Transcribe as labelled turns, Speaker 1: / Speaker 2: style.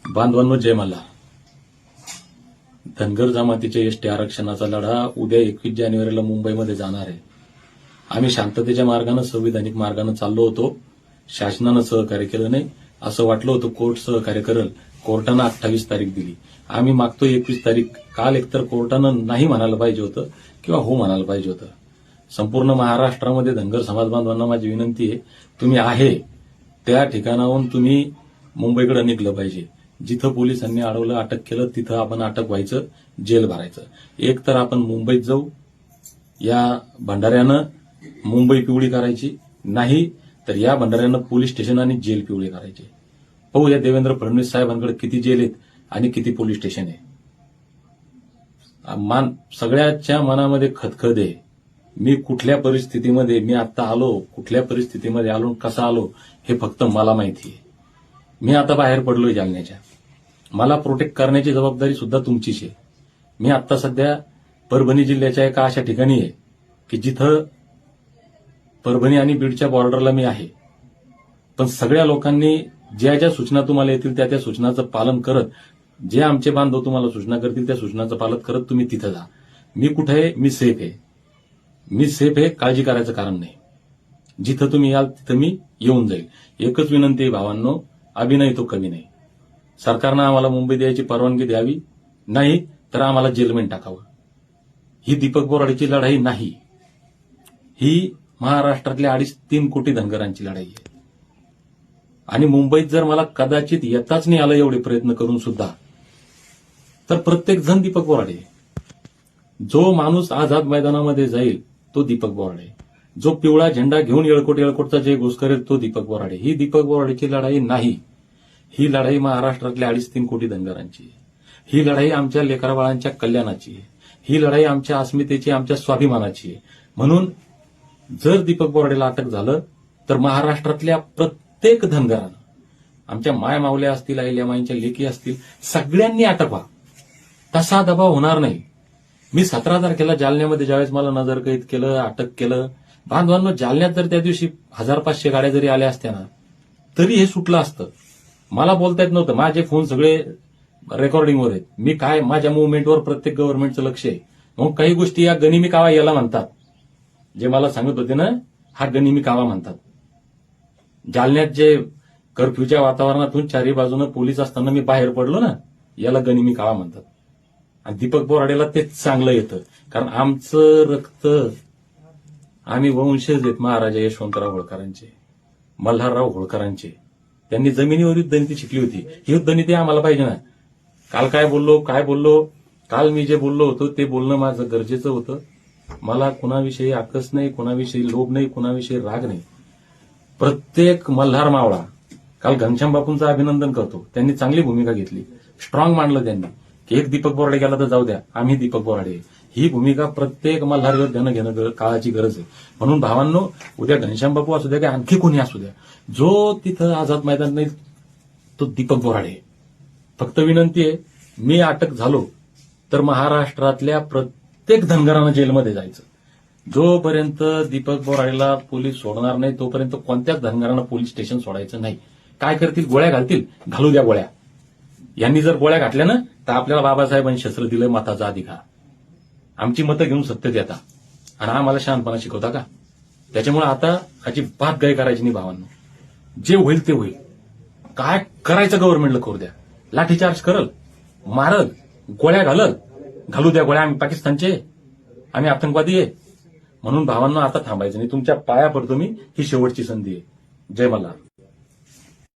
Speaker 1: बांधवांनो, जय मल्हार. धनगर जमातीच्या एसटी आरक्षणाचा लढा उद्या 21 जानेवारीला मुंबईमध्ये जाणार आहे. आम्ही शांततेच्या मार्गानं, संविधानिक मार्गानं चाललो होतो. शासनानं सहकार्य केलं नाही. असं वाटलं होतं कोर्ट सहकार्य करेल. कोर्टानं 28 तारीख दिली. आम्ही मागतो 21 तारीख. काल एकतर कोर्टानं नाही म्हणायला पाहिजे होतं किंवा हो म्हणायला पाहिजे होतं. संपूर्ण महाराष्ट्रामध्ये धनगर समाज बांधवांना माझी विनंती आहे, तुम्ही आहे त्या ठिकाणाहून तुम्ही मुंबईकडे निघलं पाहिजे. जिथं पोलिसांनी अडवलं, अटक केलं, तिथं आपण अटक व्हायचं, जेल भरायचं. एक तर आपण मुंबईत जाऊ, या भंडाऱ्यानं मुंबई पिवळी करायची, नाही तर या भंडाऱ्यानं पोलीस स्टेशन आणि जेल पिवळी करायची. पाहू या देवेंद्र फडणवीस साहेबांकडे किती जेल आहेत आणि किती पोलीस स्टेशन आहे. सगळ्याच्या मनामध्ये खदखद आहे. मी कुठल्या परिस्थितीमध्ये मी आता आलो, कुठल्या परिस्थितीमध्ये आलो, कसा आलो हे फक्त मला माहिती आहे. मी आता बाहेर पडलोय जालन्याच्या. मला प्रोटेक्ट करण्याची जबाबदारी सुद्धा तुमचीच आहे. मी आता सध्या परभणी जिल्ह्याच्या एका अशा ठिकाणी आहे की जिथं परभणी आणि बीडच्या बॉर्डरला मी आहे. पण सगळ्या लोकांनी ज्या ज्या सूचना तुम्हाला येतील त्या त्या सूचनाचं पालन करत, जे आमचे बांधव तुम्हाला सूचना करतील त्या सूचनाचं पालन करत तुम्ही तिथं जा. मी कुठे आहे? मी सेफ आहे. मी सेफ आहे, काळजी करायचं कारण नाही. जिथं तुम्ही याल तिथं मी येऊन जाईल. एकच विनंती आहे भावांनो, अभिनय तो कमी नाही. सरकारनं आम्हाला मुंबई द्यायची परवानगी द्यावी, नाही तर आम्हाला जेलमेंट टाकावं. ही दीपक बोराडेची लढाई नाही, ही महाराष्ट्रातल्या 2.5-3 कोटी धनगरांची लढाई आहे. आणि मुंबईत जर मला कदाचित येताच नाही आलं एवढे प्रयत्न करून सुद्धा, तर प्रत्येक जण दीपक बोराडे. जो माणूस आझाद मैदानामध्ये जाईल तो दीपक बोराडे. जो पिवळा झेंडा घेऊन येळकोटचा जय घोष करेल तो दीपक बोराडे. ही दीपक बोराडेची लढाई नाही, ही लढाई महाराष्ट्रातल्या 2.5-3 कोटी धनगरांची आहे. ही लढाई आमच्या लेकराबाळांच्या कल्याणाची आहे. ही लढाई आमच्या अस्मितेची, आमच्या स्वाभिमानाची आहे. म्हणून जर दीपक बोराडेला अटक झालं तर महाराष्ट्रातल्या प्रत्येक धनगरानं, आमच्या मायमावल्या असतील, अहिल्यामाईंच्या लेकी असतील, सगळ्यांनी अटक व्हा. तसा दबाव होणार नाही. मी 17 तारखेला जालन्यामध्ये ज्यावेळेस मला नजरकैद केलं, अटक केलं, बांधवांनो, जालन्यात जर त्या दिवशी 1500 गाड्या जरी आल्या असत्या ना तरी हे सुटलं असतं. मला बोलता येत नव्हतं. माझे फोन सगळे रेकॉर्डिंगवर आहेत. मी काय, माझ्या मुवमेंटवर प्रत्येक गव्हर्नमेंटचं लक्ष आहे. मग काही गोष्टी या गनिमी कावा याला म्हणतात. जे मला सांगत होते ना, हा गनिमी कावा म्हणतात. जालन्यात जे कर्फ्यूच्या वातावरणातून चारही बाजूनं पोलीस असताना मी बाहेर पडलो ना, याला गनिमी कावा म्हणतात. आणि दीपक बोराडेला तेच चांगलं येतं, कारण आमचं रक्त, आम्ही वंशज आहेत महाराजा यशवंतराव होळकरांचे, मल्हारराव होळकरांचे. त्यांनी जमिनीवर युद्धनीती शिकली होती. ही युद्धनीती आम्हाला पाहिजे ना. काल काय बोललो, काल मी जे बोललो होतो ते बोलणं माझं गरजेचं होतं. मला कुणाविषयी आकस नाही, कुणाविषयी लोभ नाही, कुणाविषयी राग नाही. प्रत्येक मल्हार मावळा, काल घनश्याम बापूंचं अभिनंदन करतो. त्यांनी चांगली भूमिका घेतली, स्ट्रॉंग मांडलं त्यांनी की एक दीपक बोराडे गेला तर जाऊ द्या, आम्ही दीपक बोराडे. ही भूमिका प्रत्येक मल्हार योद्ध्यानं घेणं काळाची गरज आहे. म्हणून भावांनो, उद्या घनश्याम बापू असू द्या की आणखी कोणी असू द्या, जो तिथं आझाद मैदान नाही तो दीपक बोराडे. फक्त विनंती आहे, मी अटक झालो तर महाराष्ट्रातल्या प्रत्येक धनगरानं जेलमध्ये जायचं. जोपर्यंत दीपक बोराडेला पोलीस सोडणार नाही तोपर्यंत कोणत्याच धनगरानं पोलीस स्टेशन सोडायचं नाही. काय करतील? गोळ्या घालतील, घालू द्या गोळ्या. यांनी जर गोळ्या घातल्या ना तर आपल्याला बाबासाहेबांनी शस्त्र दिलं, मताचा अधिकार. आमची मतं घेऊन सत्तेत येता आणि आम्हाला शहाणपणा शिकवता का? त्याच्यामुळे आता अजिबात गाय करायची नाही भावांनो. जे होईल ते होईल. काय करायचं गव्हर्नमेंटला करू द्या. लाठीचार्ज करल, मारल, गोळ्या घालल, घालू द्या गोळ्या. आम्ही पाकिस्तानचे, आम्ही आतंकवादी आहे. म्हणून भावांनो, आता थांबायचं नाही. तुमच्या पाया पडतो मी. ही शेवटची संधी आहे. जय मल्हार.